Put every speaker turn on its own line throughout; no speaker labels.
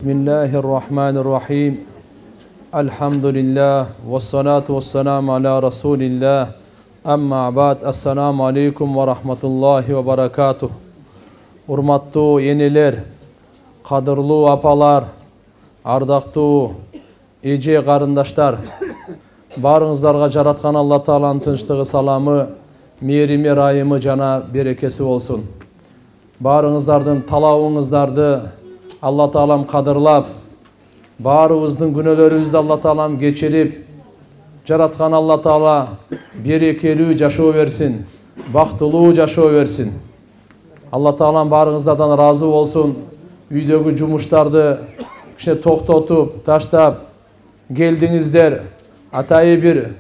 Bismillahirrahmanirrahim. Elhamdülillah. Vessalatu vesselamu ala Resulillah. Amma ba'd. Assalamu alaikum ve rahmetullahi ve berekatuh. Urmattуу eniler, kadırlуу apalar, ardактуу эже карындаштар, баарыңыздарга жараткан Алла Тааланын тынчтыгы, саламы, мээрими, ырайымы жана берекеси болсун. Баарыңыздардын талабыңыздарды Алла Таалам кадырлап, баарыбыздын күнөөлөрүбүздү Алла Таалам кечирип, жараткан Алла Таала берекелүү жашоо берсин, бактылуу жашоо берсин. Алла Таалам баарыңыздардан разы болсун. Үйдөгү жумуштарды кичине токтотуп, таштап келдиңиздер. Атайы бир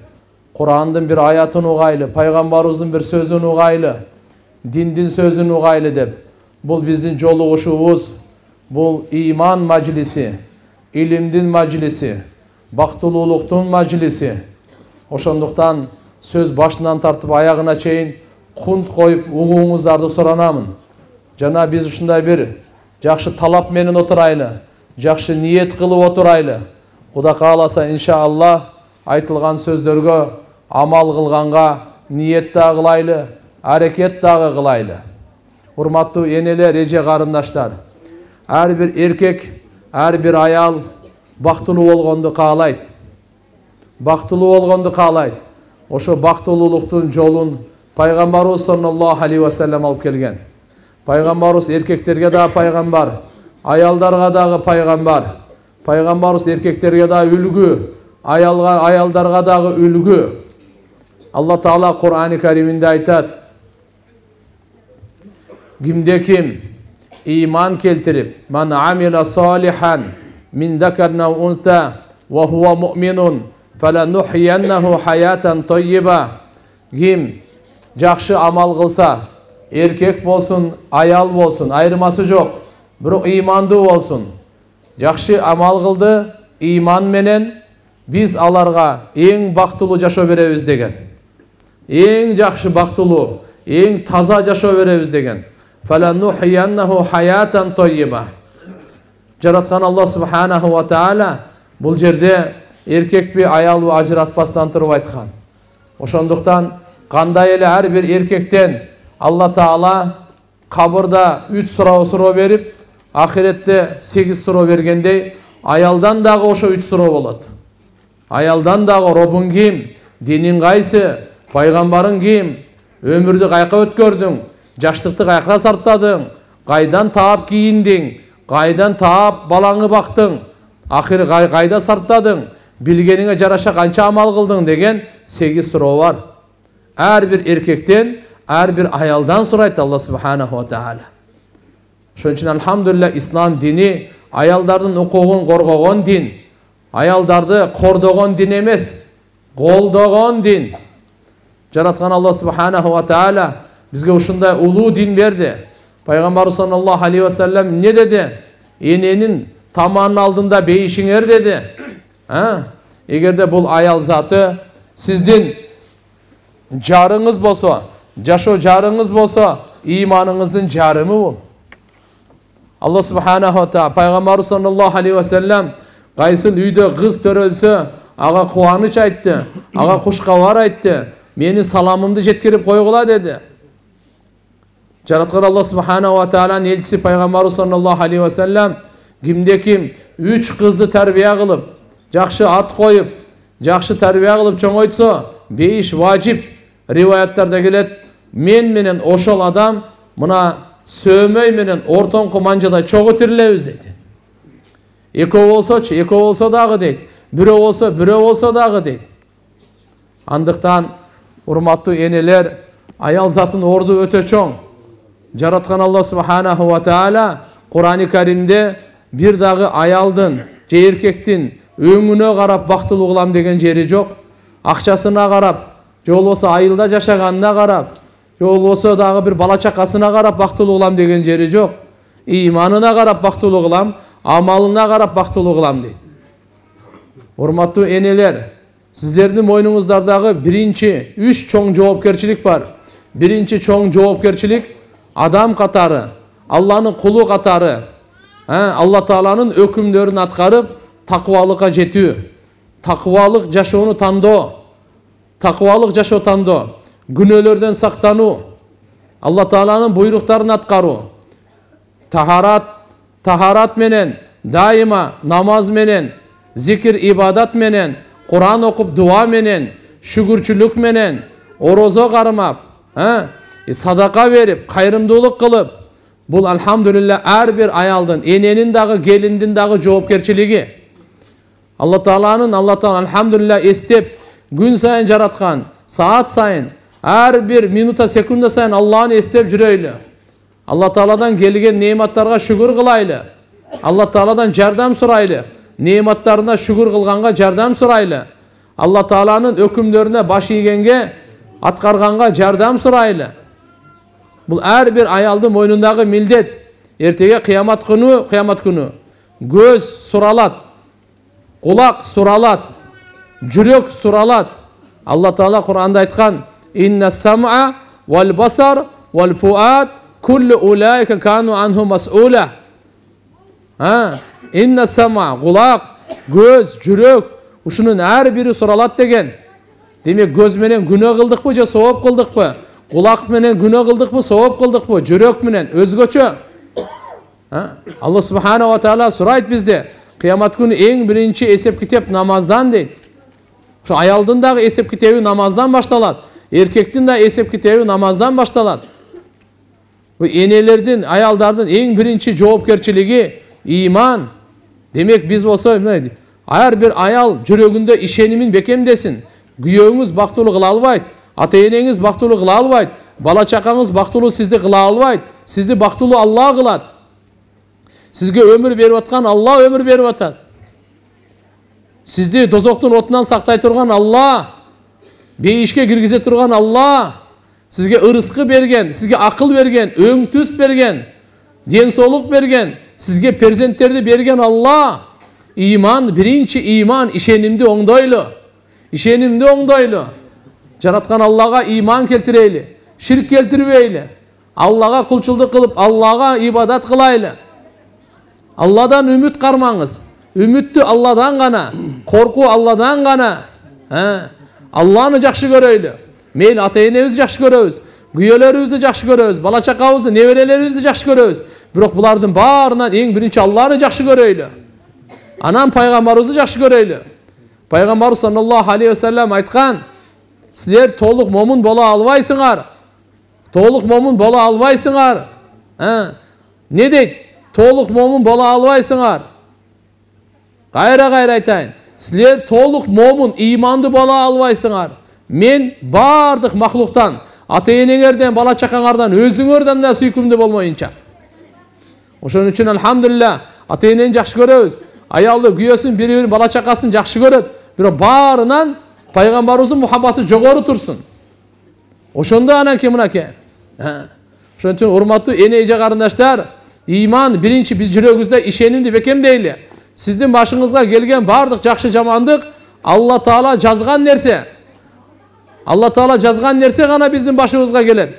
Курандын бир аятын угайлы, пайгамбарыбыздын бир сөзүн угайлы, диндин сөзүн угайлы деп. Бул биздин жолугушубуз, бул иман мажлиси, илимдин мажлиси, бактылуулуктун мажлиси. Ошондуктан сөз башынан тартып аягына чейин кунт коюп угууңуздарды суранамын. Жана биз ушундай бир жакшы талап менен отурайлы, жакшы ниет кылып отурайлы. Кудай кааласа, иншаллах, айтылган сөздөргө амал кылганга ниет да кылайлы, аракет дагы кылайлы. Урматтуу энелер, эже карындаштар, ар бир эркек, ар бир аял бактылуу болгонду каалайт. Бактылуу болгонду каалайт. Ошо бактылуулуктун жолун пайгамбарыбыз саллаллаху алейхи ва саллям алып келген. Пайгамбарыбыз эркектерге да пайгамбар, аялдарга дагы пайгамбар. Пайгамбарыбыз эркектерге да үлгү, аялдарга дагы үлгү. Алла Таала Кур'ан-ы Кариминде айтат: кимде ким иман келтирип, ман амила салихан мин закарин ау унса ва хуа муъминун фаланухйяннаху хаятан тойиба. Ким жакшы амал кылса, эркек болсун, аял болсун, айырмасы жок, бирок имандуу болсун, жакшы амал кылды, иман менен биз аларга эң бактылуу жашоо беребиз деген. Эң жакшы бактылуу, эң таза жашоо беребиз деген. Фаланухйяннаху хаятан тойиба. Жараткан Алла субханаху ва таала бул жерде эркекпи, аялбы ажыратпастан туруп айткан. Ошондуктан кандай эле ар бир эркектен Алла Таала кабырда 3 суроо берип, ахиретте 8 суроо бергендей, аялдан дагы ошо 3 суроо болот. Аялдан дагы: робуң ким, динин кайсы, пайгамбарың ким, өмүрдү кайка өткөрдүң, жаштыкты кайка сарптадың, кайдан таап кийиндиң, кайдан таап балаңы бактың, ахир кайда сарптадың, билгениңе жараша канча амал кылдың деген 8 суроо бар. Ар бир эркектен, ар бир аялдан сурайт Алла субханаху ва таала. Ошон үчүн алхамдулилlah, ислам дини аялдардын укугун коргогон дин, аялдарды кордогон дин эмес, колдогон дин. Жараткан Алла субханаху ва таала бизге ушундай улуу дин берди. Пайгамбар саллаллаху алейхи ва саллям эмне деди? Эненин таманын алдында бейишиңер деди. Эгерде бул аял заты сиздин жарыңыз болсо, жашоо жарыңыз болсо, иманыңыздын жарымы бул. Алла субханаху ва таала, пайгамбар саллаллаху алейхи ва саллям кайсыл үйдө кыз төрөлсө, ага кубаныч айтты, ага куш кабар айтты, мени саламымды жеткирип койгула деди. Жараткан Алла субханаху ва тааланын элчиси пайгамбар саллаллаху алейхи ва саллям кимде ким 3 кызды тарбия кылып, жакшы ат коюп, жакшы тарбия кылып чоңойтсо, 5 важип. Риваяттарда келет: мен менен ошол адам мына сөөмөй менен ортоңку манжада чогуу тирилебиз дейт. Экөө болсочу, экөө болсо дагы дейт. Бирөө болсо, бирөө болсо дагы дейт. Андыктан урматтуу энелер, аял затын орду өтө чоң. Жараткан Алла субханаху ва таала Кур'ан-ы Каримде бир дагы аялдын же эркектин өңүнө карап бактылуу кылам деген жери жок. Акчасына карап, же болбосо айылда жашаганына карап, же болбосо дагы бир бала чакасына карап бактылуу кылам деген жери жок. Иманына карап бактылуу кылам, амалына карап бактылуу кылам дейт. Урматтуу энелер, сиздердин мойнуңуздардагы биринчи 3 чоң жоопкерчилик бар. Биринчи чоң жоопкерчилик адам катары, Алланын кулу катары Алла Тааланын өкүмдөрүн аткарып, такыбалыкка жетүү, такыбалык жашоону тандоо, күнөөлөрдөн сактануу, Алла Тааланын буйруктарын аткаруу, тахарат менен, дайыма намаз менен, зикир ибадат менен, Кур'ан окуп дуа менен, шүгүрчүлүк менен, орозо кармап, садака берип, кайрымдуулук кылып, бул алхамдулилля ар бир аялдын, эненин дагы, келиндин дагы жоопкерчилиги. Алла Таала алхамдулилля эстеп, күн сайын жараткан, саат сайын, ар бир минута, секунда сайын Алланы эстеп жүрөйлү. Алла Тааладан келген неиматтарга шүгүр кылайлы. Алла Тааладан жардам сурайлы. Неиматтарына шүгүр кылганга жардам сурайлы. Алла Тааланын өкүмдөрүнө баш ийгенге, аткарганга жардам сурайлы. Бул ар бир аялдын мойнундагы милдет. Эртеге кыямат күнү көз суралат, кулак суралат, жүрөк суралат. Алла Таала Кур'анда айткан: "Инна сам'a вал басар вал фуад куллу улайка кану анху мас'ула." Инна сам'a, кулак, көз, жүрөк, ушунун ар бири суралат деген. Демек көз менен күнөө кылдыкпы же сооп кылдыкпы? Кулак менен күнөө кылдыкпы, сооп кылдыкпы? Жүрөк менен өзгөчө. Алла Субхана ва Таала сурайт бизде: кыямат күнү эң биринчи эсеп китеп намаздан дейт. Ошо аялдын дагы эсеп китеби намаздан башталат. Эркектин да эсеп китеби намаздан башталат. Бу энелердин, аялдардын эң биринчи жоопкерчилиги иман. Демек биз болсо, ар бир аял жүрөгүндө ишенимин бекемдесин. Күйөөңүз бактылуу кыла албайт, ата-энеңиз бактылуу кыла албайт, бала чакаңыз бактылуу сизди кыла албайт. Сизди бактылуу Алла кылат. Сизге өмүр берип аткан Алла өмүр берип атат. Сизди дозоктун отунан сактай турган Алла, бейишке киргизе турган Алла, сизге ырыскы берген, сизге акыл берген, өң түс берген, ден соолук берген, сизге перзенттерди берген Алла. Иман, биринчи иман, ишенимди оңдойлу. Ишенимди оңдойлу. Жараткан Аллага иман келтирейли, ширк келтирбейли. Аллага кулчулдук кылып, Аллага ибадат кылайлы. Алладан үмүт кармаңыз. Үмүттү Алладан гана, коркуу Алладан гана. Алланы жакшы көрөйлү. Мейли ата-энебизди жакшы көрөбүз, күйөөлөрүбүздү жакшы көрөбүз, бала чакабызды, неберелерибизди жакшы көрөбүз. Бирок булардын баарынан эң биринчи Алланы жакшы көрөйлү. Анан пайгамбарыбызды жакшы көрөйлү. Пайгамбар саллаллаху алейхи ва саллям айткан: "Силер толук момун боло албайсыңар. Толук момун боло албайсыңар." Не дейт? Толук момун боло албайсыңар. Кайра айтайын. Силер толук момун, иманды боло албайсыңар. Мен бардык махлуктан, ата-энеңерден, бала чакаңардан, өзүңөрдөн да сүйкүмдүү болмоюнча. Ошон үчүн алхамдулилля, ата-энени жакшы көрөбүз. Аялды, күйөөсүн, бири-бирин бала чакасын жакшы көрөт. Бирок баарынан пайгамбарыбыздын мухаббаты жогору турсун. Ошондо анан мынакей. Ошон үчүн урматтуу эне эже карындаштар, иман биринчи биз жүрөгүбүздө ишенимди бекемдейли. Сиздин башыңызга келген бардык жакшы жамандык Алла Таала жазган нерсе. Алла Таала жазган нерсе гана биздин башыбызга келет.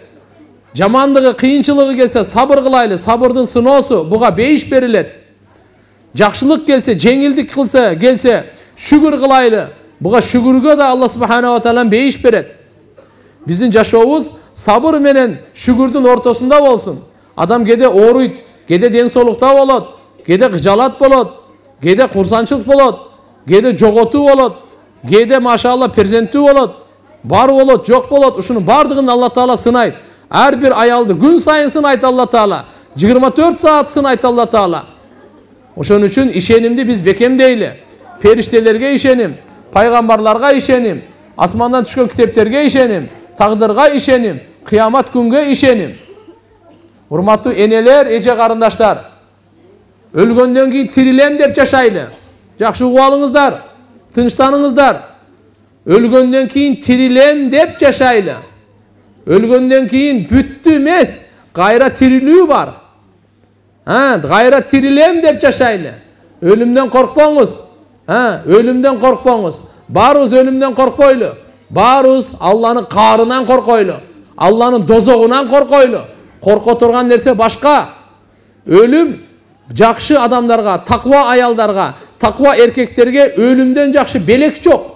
Жамандыгы, кыйынчылыгы келсе, сабыр кылайлы. Сабырдын сыноосу буга бейиш берилет. Жакшылык келсе, жеңилдик келсе, шүгүр кылайлы. Буга шүгүргө да Алла Субхана ва Таала бейиш берет. Биздин жашообуз сабыр менен шүгүрдүн ортосунда болсун. Адам кеде ооруйт, кеде ден соолукта болот, кеде кыжалат болот, кеде курсанчылык болот, кеде жоготуу болот, кеде машалла перзенттүү болот, бар болот, жок болот. Ушунун бардыгын Алла Таала сынайт. Ар бир аялды күн сайын сынайт Алла Таала. 24 саат сынайт Алла Таала. Ошон үчүн ишенимди биз бекемдейли. Периштелерге ишеним, пайгамбарларга ишеним, асмандан түшкөн китептерге ишеним, тагдырга ишеним, кыямат күнгө ишеним. Урматтуу энелер, эже карындаштар, өлгөндөн кийин тирилем деп жашайлы. Жакшы угуп алыңыздар, тынчтаныңыздар. Өлгөндөн кийин тирилем деп жашайлы. Өлгөндөн кийин бүттү эмес, кайра тирилүү бар. Кайра тирилем деп жашайлы. Өлүмдөн коркпоңуз. Өлүмдөн коркпоңуз. Баарыбыз өлүмдөн коркпойлу. Баарыбыз Алланын каарынан коркойлу. Алланын дозогунан коркойлу. Корко турган нерсе башка. Өлүм Жакшы адамдарга, таква аялдарга, таква эркектерге өлүмдөн жакшы белек жок.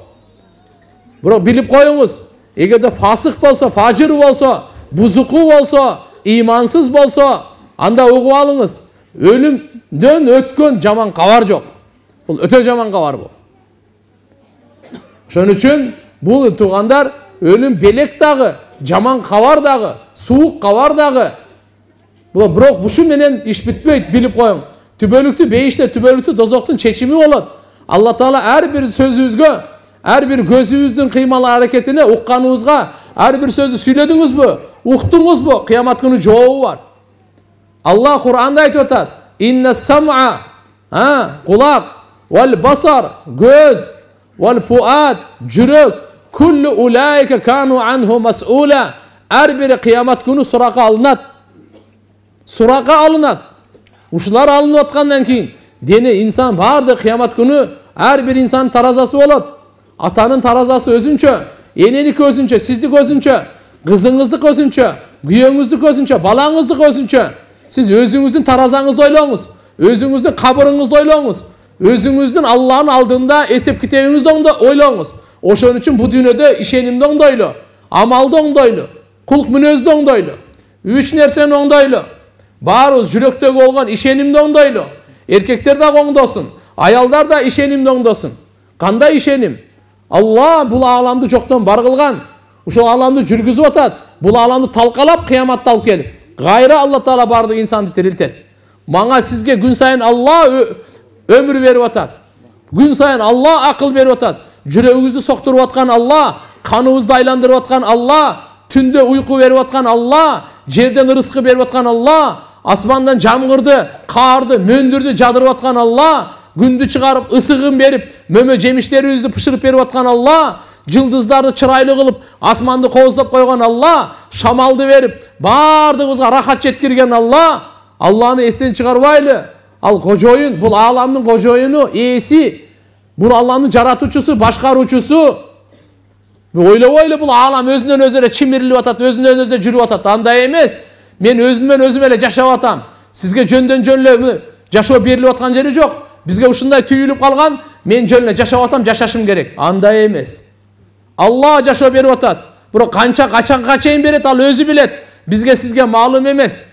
Бирок билип коюңуз, эгерде фасык болсо, фажыр болсо, бузуку болсо, имансыз болсо, анда угуп алыңыз. Өлүмдөн өткөн жаман кабар жок. Бул өтө жаман кабар бул. Ошон үчүн бул туугандар, өлүм белек дагы, жаман кабар дагы, суук кабар дагы. Бул бирок бушу менен иш бүтпөйт, билип коюң. Түбөлүктүү бейиште, түбөлүктүү дозоктун чечими болот. Алла Таала ар бир сөзүбүзгө, ар бир көзүбүздүн кыймал аракетине, укканыбызга, ар бир сөздү сүйлөдүңүзбү, уктуңузбу, кыямат күнү жообу бар. Алла Кур'анда айтып атат: "Инна сам'a", кулак, вал басар, көз, вал фуад, жүрөк, куллу улайка кану анху мас'ула. Ар бири кыямат күнү суракка алынат. Суракка алынат. Ушулар алынып аткандан кийин дене инсан барды кыямат күнү ар бир инсандын таразасы болот. Атанын таразасы өзүнчө, эненики өзүнчө, сиздик өзүнчө, кызыңыздык өзүнчө, күйөөңүздүк өзүнчө, балаңыздык өзүнчө. Сиз өзүңүздүн таразаңызды ойлоңуз, өзүңүздүн кабырыңызды ойлоңуз, өзүңүздүн Алланын алдында эсеп китебиңизди ойлоңуз. Ошон үчүн бу дүйнөдө ишенимди оңдойлу, амалды оңдойлу, кулк мүнөздү оңдойлу, үч нерсени оңдойлу. Баарыбыз жүрөктөгү болгон ишенимди оңдойлу. Эркектер да оңдосун, аялдар да ишенимди оңдосун. Кандай ишеним? Алла бул ааламды жоктон бар кылган. Ушул ааламды жүргүзүп атат. Бул ааламды талкалап кыяматта алып келип, гайра Алла Таала бардык инсанды тирилтет. Мага сизге күн сайын Алла өмүр берип атат. Күн сайын Алла акыл берип атат. Жүрөгүңүздү соктуруп аткан Алла, каныбызды айландырып аткан Алла, түндө уйку берип аткан Алла, жерден ырыскы берип аткан Алла, асмандан жамгырды, карды, мөндүрдү жадырып аткан Алла, күндү чыгарып ысыгын берип, мөмө жемиштерибизди пышырып берип аткан Алла, жылдыздарды чырайлуу кылып, асманды кооздоп койгон Алла, шамалды берип, бардыгыбызга рахат жеткирген Алла. Алланы эстен чыгарбайлы. Ал кожоюн, бул ааламдын кожоюну, ээси, бул Алланын жаратуучусу, башкаруучусу. Ойлобойлу, бул аалам өзүнөн өзү эле чимирилип атат, өзүнөн өзү жүрүп атат. Андай эмес. Мен өзүмөн өзүм эле жашап атам. Сизге жөндөн жөн эле жашоо берилип аткан жери жок. Бизге ушундай түйүлүп калган, мен жөн эле жашап атам, жашашым керек. Андай эмес. Алла жашоо берип атат. Бирок качанга чейин берет, ал өзү билет. Бизге сизге маалым эмес.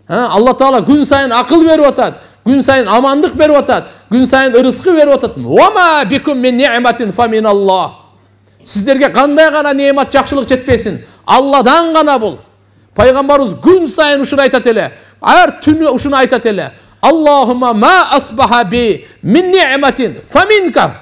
Алла Таала күн сайын акыл берип атат, күн сайын амандык берип атат, күн сайын ырыскы берип атат. Вама бикум мин ни'матин фамин Аллах. Сиздерге кандай гана неемат, жакшылык жетпесин, Алладан гана бул. Пайгамбарыбыз күн сайын ушуну айтат эле. Ар түнү ушуну айтат эле. Аллахумма ма асбаха би мин ни'матин фаминка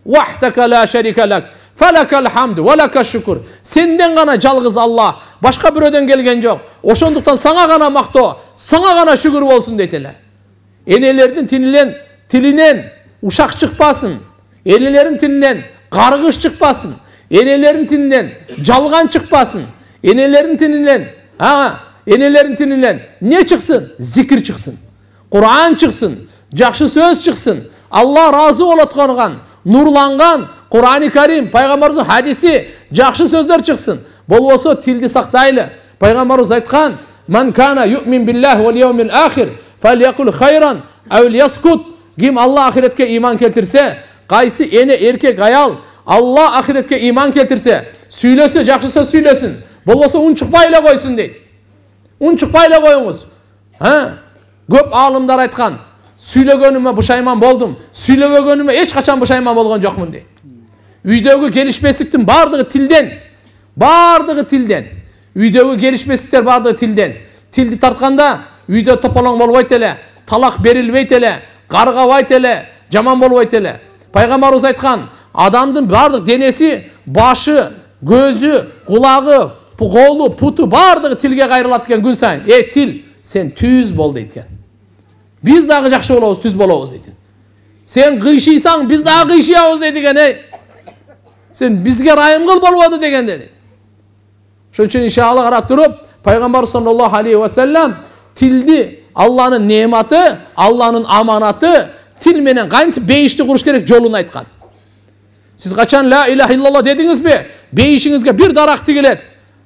вахдака ла шарика лак. Фалакал хамду валакаш шукур. Сенден гана жалгыз Алла, башка бирөөдөн келген жок. Ошондуктан сага гана мактоо, сага гана шүгүр болсун дейт эле. Энелердин тилинен ушак чыкпасын. Энелердин тилинен каргыш чыкпасын. Энелердин тилинен жалган чыкпасын. Энелердин тилинен не чыксын? Зикир чыксын. Кур'ан чыксын, жакшы сөз чыксын. Алла разы болот корган, нурланган Кур'ан-ы Карим, пайгамбарыбыздын хадиси, жакшы сөздөр чыксын. Болбосо тилди сактайлы. Пайгамбарыбыз айткан: "Ман кана ю'мин биллахи вал яумил ахир, фалякул хайран ау лияскут." Ким Алла ахиретке иман келтирсе, кайсы эне, эркек, аял Алла ахиретке иман келтирсе, сүйлөсө, жакшы сөз сүйлөсүн. Болбосо унчукпай эле койсун дейт. Унчукпай эле коюңуз. Көп аалымдар айткан: "Сүйлөгөнүмө бушайман болдум, сүйлөбөгөнүмө эч качан бушайман болгон жокмун" дейт. Үйдөгү келишпестиктин бардыгы tilden. Бардыгы tilden. Үйдөгү келишпестиктер бардыгы tilden. Tildi тартканда үйдө тополоң болбойт эле, талак берилбейт эле, каргабайт эле, жаман болбойт эле. Пайгамбарыбыз айткан: адамдын бардык денеси, башы, көзү, кулагы, колу, путу бардыгы тилге кайрылат экен күн сайын. Тил, сен түз бол дейт. Биз дагы жакшы болобуз, түз болобуз дейт. Сен кыйшыйсаң, биз дагы кыйшыябыз дейт экен. Sen bizge rayım kıl bolmadı degen dedi. Şunun için inşallah karap durup Peygamber sallallahu aleyhi ve sellem tildi Allah'ın nematı, Allah'ın amanatı, til menen kayntip beyişti kuruş gerek jolunu aytkan. Siz kaçan la ilahe illallah dediniz mi? Beyişinizge bir darak tigilet.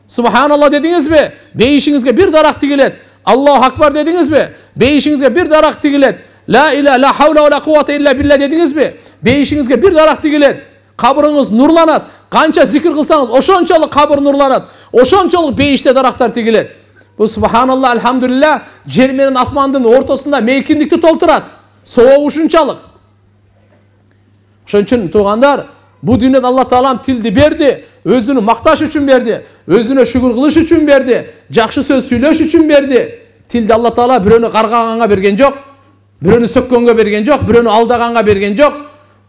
Subhanallah dediniz mi? Beyişinizge bir darak tigilet. Allahu akbar dediniz mi? Beyişinizge bir darak digilet. La ilahe la havle ve la kuvvete illa billah dediniz mi? Beyişinizge bir darak digilet. Kabırınız nurlanat. Kança zikir kılsanız oşonçalık kabır nurlanat. Oşonçalık beyişte daraktar digilet. Bu subhanallah elhamdülillah cermenin asmandın ortasında meykinlikti tolturat. Soğuğu uşunçalık. Şunçun tuğandar bu dünyada Allah Taalam tildi berdi. Özünü maktaş üçün berdi. Özüne şükür kılış üçün berdi. Jakşı söz söyleş üçün berdi. Tildi Allah Taala birönü qargaganga bergen jok. Birönü sökkөнгө bergen jok. Birönü aldaganga bergen jok.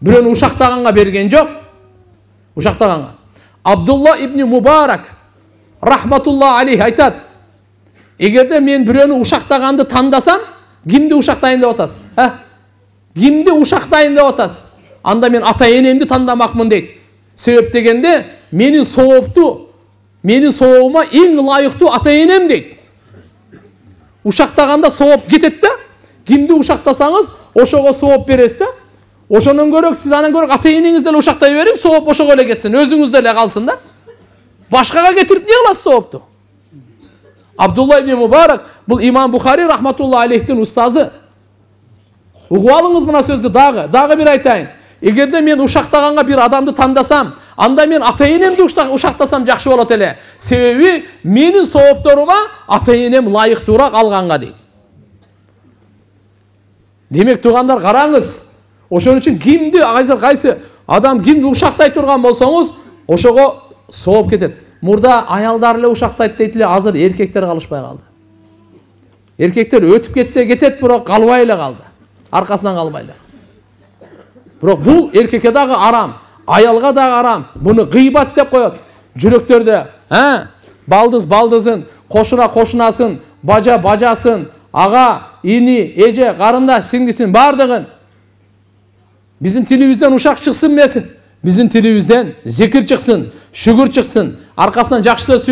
Birönü uşaktaganga bergen jok. Uşaktaganga. Abdullah ibn Mubarak rahmatullah aleyhi aytat. Egerde men birönü uşaktaganды tandasam, kimdi uşaktayın деп атасыз? Kimdi uşaktayın деп атасыз? Анда мен ата енемди tandamakмын дейт. Себеп дегенде менин сообума эң ылайыктуу ата енем дейт. Ушактаганда сооп кетет да. Кимди ушактасаңыз, ошого сооп бересиз да. Ошонун көрөк сиз анан көрөк ата энеңизди деле ушактай берип, сооп ошого эле кетсин, өзүңүз деле калсын да. Башкага кетирип эмне кыласыз соопту? Abdullah ibn Mubarak бұл İmam Bukhari rahmatullah aleyhтин устазы. Угуп алыңыз мына сөздү дагы бир айтайын. Эгерде мен ушактаганга бир адамды тандасам, анда мен ата энемди ушактасам жакшы болот эле. Себеби менин соопторума ата энем лайыктуураак алганга дейт. Демек туугандар караңыз. Ошон үчүн кимди кайсы адам кимди ушактай турган болсоңуз, ошого сооп кетет. Мурда аялдар эле ушактайт дейт эле, азыр эркектер калышпай калды. Эркектер өтүп кетсе кетет, бирок калбай эле калды. Аркасынан калбай эле. Бирок бул эркекке дагы арам, аялга дагы арам. Буну гыйбат деп коет. Жүрөктөрдө, балдызын, кошуна кошунасын, бажа бажасын, ага, ини, эже, карындаш, сиңдисин бардыгын. Биздин тилибизден ушак чыксын эмесин? Биздин тилибизден зикир чыксын, шүгүр чыксын, аркасынан жакшы сөз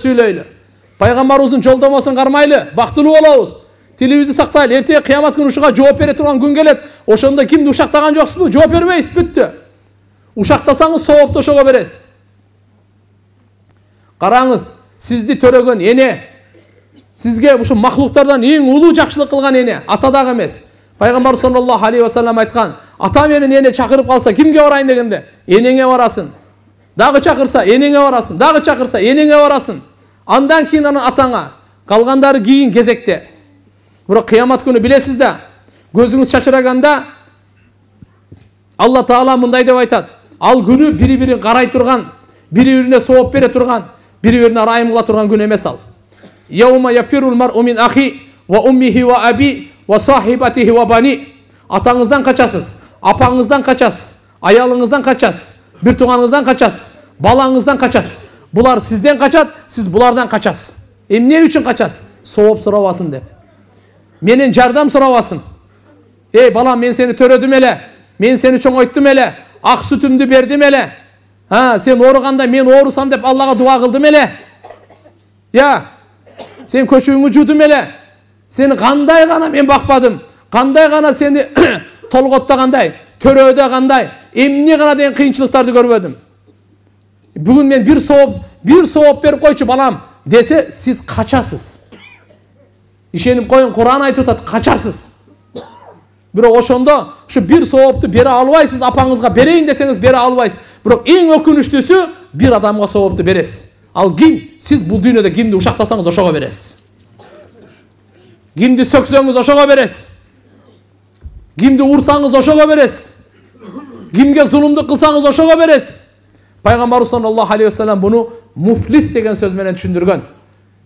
сүйлөйлү. Пайгамбарыбыздын жолдомосун кармайлы, бактылуу болобуз. Тилибизди сактайлы. Эртеге кыямат күнү ушуга жооп бере турган күн келет. Ошондо кимди ушактаган жоксузбу? Жооп бербейсиз, бүттү. Ушактасаңыз соопту ошого бересиз. Караңыз, сизди төрөгөн эне, сизге ушу махлуктардан эң улуу жакшылык кылган эне, ата дагы эмес. Пайгамбар саллаллаху алейхи ва саллям айткан, ата менен эне чакырып калса кимге барайын дегенде, энеңе барасың. Дагы чакырса энеңе барасың, дагы чакырса энеңе барасың. Андан кийин анын атаңа, калгандары кийин кезекте. Бирок кыямат күнү билесиз да, көзүңүз чачыраганда Алла Таала мындай деп айтат. Ал күнү бири-бирин карай турган, бири-бирине сооп бере турган, бири-бирине райым кыла турган күн эмес ал. Яума яфирул мар'у мин ахи ва уммихи ва аби ва сахибатихи ва бани. Атаңыздан качасыз, апаңыздан качасыз, аялыңыздан качасыз, бир тууганыңыздан качасыз, балаңыздан качасыз. Булар сизден качат, сиз булардан качасыз. Эмне үчүн качасыз? Сооп сурабасын деп. Менен жардам сурабасын. Эй балам, мен сени төрөдүм эле, мен сени чоңойттум эле, ак сүтүмдү бердим эле. Сен ооруганда мен оорусам деп Аллага дуа кылдым эле. Сен көчөгүңдү жуудум эле. Сени кандай гана мен бакпадым, кандай гана сени толготтагандай, төрөөдөгандай, эмне гана деген кыйынчылыктарды көрбөдүм. Бүгүн мен бир сооп берип койчу балам десе, сиз качасыз. Ишенип коюң, Кур'ан айтып атат, качасыз. Бирок ошондо ушу бир соопту бере албайсыз, апаңызга берейин десеңиз бере албайсыз. Бирок эң өкүнүчтүүсү бир адамга соопту бересиз. Ал ким? Сиз бул дүйнөдө кимди ушактасаңыз ошого бересиз. Кимди сөксөңүз ошого бересиз. Кимди урсаңыз ошого бересиз. Кимге зулумдук кылсаңыз ошого бересиз. Пайгамбар саллаллаху алейхи ва саллям буну муфлис деген сөз менен түшүндүргөн.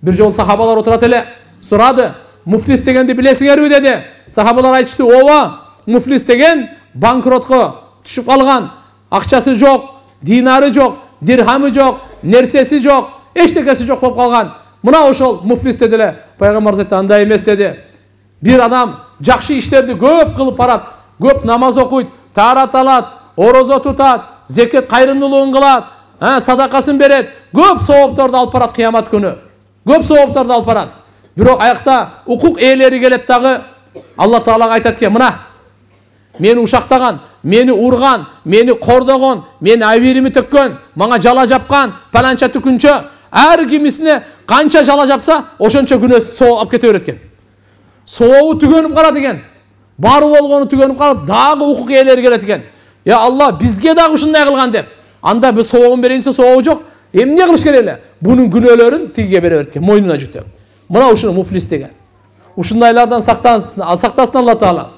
Бир жолу сахабалар отурат эле, сурады. Муфлис дегенди билесиңерби деди. Сахабалар айтышты, ооба, муфлис деген банкротко түшүп калган, акчасы жок, динары жок, дирхамы жок, нерсеси жок, эчтекеси жок болуп калган. Мына ошол муфлис деди эле. Пайгамбар айтты, андай эмес деди. Бир адам жакшы иштерди көп кылып барат, көп намаз окуйт, таарат алат, орозо тутат, зекет кайрымдуулугун кылат, садакасын берет, көп соопторду алып барат кыямат күнү. Көп соопторду алып барат. Бирок аякта укук ээлери келет дагы. Алла Таалага айтат экен, мына мени ушактаган, мени урган, мени кордогон, мени абийирими төккөн, мага жала жапкан, паланча түкүнчө, Ар кимисине канча жала жапса, ошончо күнөөсү соо алып кете берет экен. Сообу түгөнүп калат экен. Бар болгону түгөнүп калып, дагы укук ээлери келет экен. Я Алла, бизге дагы ушундай кылган деп. Анда биз соогун берейин десе соогу жок. Эмне кылыш керек эле? Бунун күнөөлөрүн тигиге бере берет экен, мойнуна жүктөп. Мына ушуну муфлис деген. Ушундайлардан сактасын Алла Таала.